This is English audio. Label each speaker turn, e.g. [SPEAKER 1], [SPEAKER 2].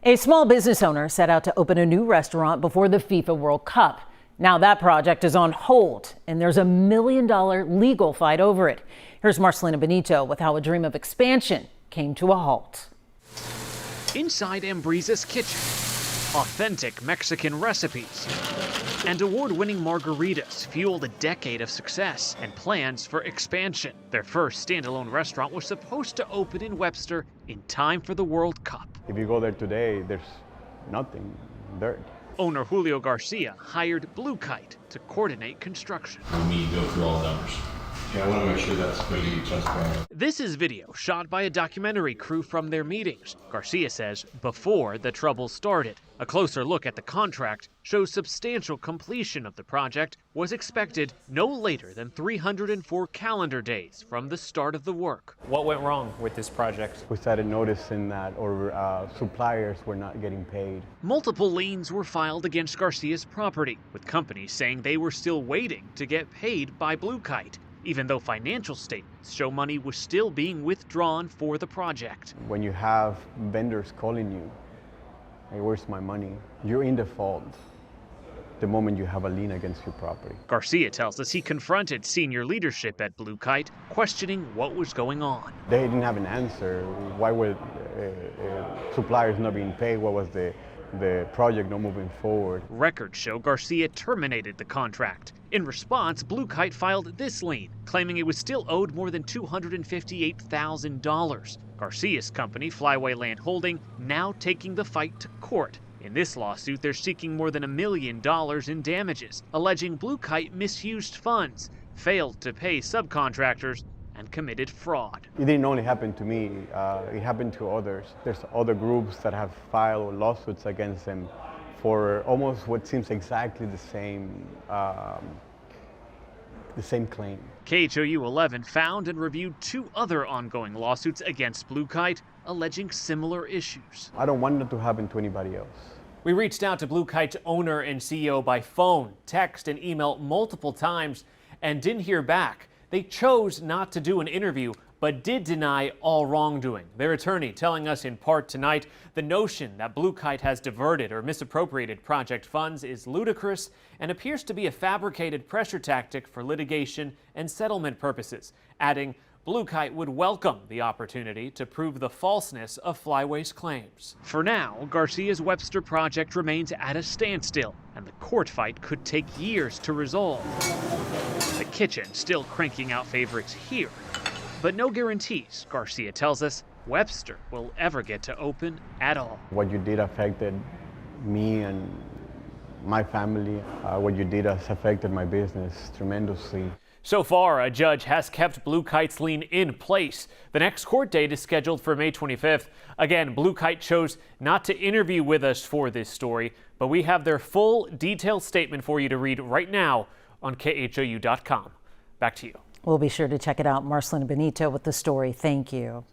[SPEAKER 1] A small business owner set out to open a new restaurant before the FIFA World Cup. Now that project is on hold, and there's $1 million legal fight over it. Here's Marcelina Benito with how a dream of expansion came to a halt.
[SPEAKER 2] Inside Ambriza's kitchen, authentic Mexican recipes and award-winning margaritas fueled a decade of success and plans for expansion. Their first standalone restaurant was supposed to open in Webster in time for the World Cup.
[SPEAKER 3] If you go there today, there's nothing, dirt.
[SPEAKER 2] Owner Julio Garcia hired Blue Kite to coordinate construction.
[SPEAKER 4] We need to go through all the numbers. Yeah, I want to make sure that's completely transparent.
[SPEAKER 2] This is video shot by a documentary crew from their meetings, Garcia says, before the trouble started. A closer look at the contract shows substantial completion of the project was expected no later than 304 calendar days from the start of the work.
[SPEAKER 5] What went wrong with this project?
[SPEAKER 3] We started noticing that our suppliers were not getting paid.
[SPEAKER 2] Multiple liens were filed against Garcia's property, with companies saying they were still waiting to get paid by Blue Kite, even though financial statements show money was still being withdrawn for the project.
[SPEAKER 3] When you have vendors calling you, hey, where's my money? You're in default the moment you have a lien against your property.
[SPEAKER 2] Garcia tells us he confronted senior leadership at Blue Kite, questioning what was going on.
[SPEAKER 3] They didn't have an answer. Why were suppliers not being paid? What was the project not moving forward?
[SPEAKER 2] Records show Garcia terminated the contract. In response, Blue Kite filed this lien, claiming it was still owed more than $258,000. Garcia's company, Flyway Land Holding, now taking the fight to court. In this lawsuit, they're seeking more than $1 million in damages, alleging Blue Kite misused funds, failed to pay subcontractors, and committed fraud.
[SPEAKER 3] It didn't only happen to me, it happened to others. There's other groups that have filed lawsuits against them for almost what seems exactly the same claim.
[SPEAKER 2] KHOU 11 found and reviewed 2 other ongoing lawsuits against Blue Kite, alleging similar issues.
[SPEAKER 3] I don't want it to happen to anybody else.
[SPEAKER 5] We reached out to Blue Kite's owner and CEO by phone, text, and email multiple times and didn't hear back. They chose not to do an interview, but did deny all wrongdoing. Their attorney telling us in part tonight the notion that Blue Kite has diverted or misappropriated project funds is ludicrous and appears to be a fabricated pressure tactic for litigation and settlement purposes, adding Blue Kite would welcome the opportunity to prove the falseness of Flyway's claims.
[SPEAKER 2] For now, Garcia's Webster project remains at a standstill, and the court fight could take years to resolve. The kitchen still cranking out favorites here, but no guarantees, Garcia tells us, Webster will ever get to open at all.
[SPEAKER 3] What you did affected me and my family. What you did has affected my business tremendously.
[SPEAKER 5] So far, a judge has kept Blue Kite's lien in place. The next court date is scheduled for May 25th. Again, Blue Kite chose not to interview with us for this story, but we have their full detailed statement for you to read right now on KHOU.com. Back to you.
[SPEAKER 1] We'll be sure to check it out. Marcelina Benito with the story. Thank you.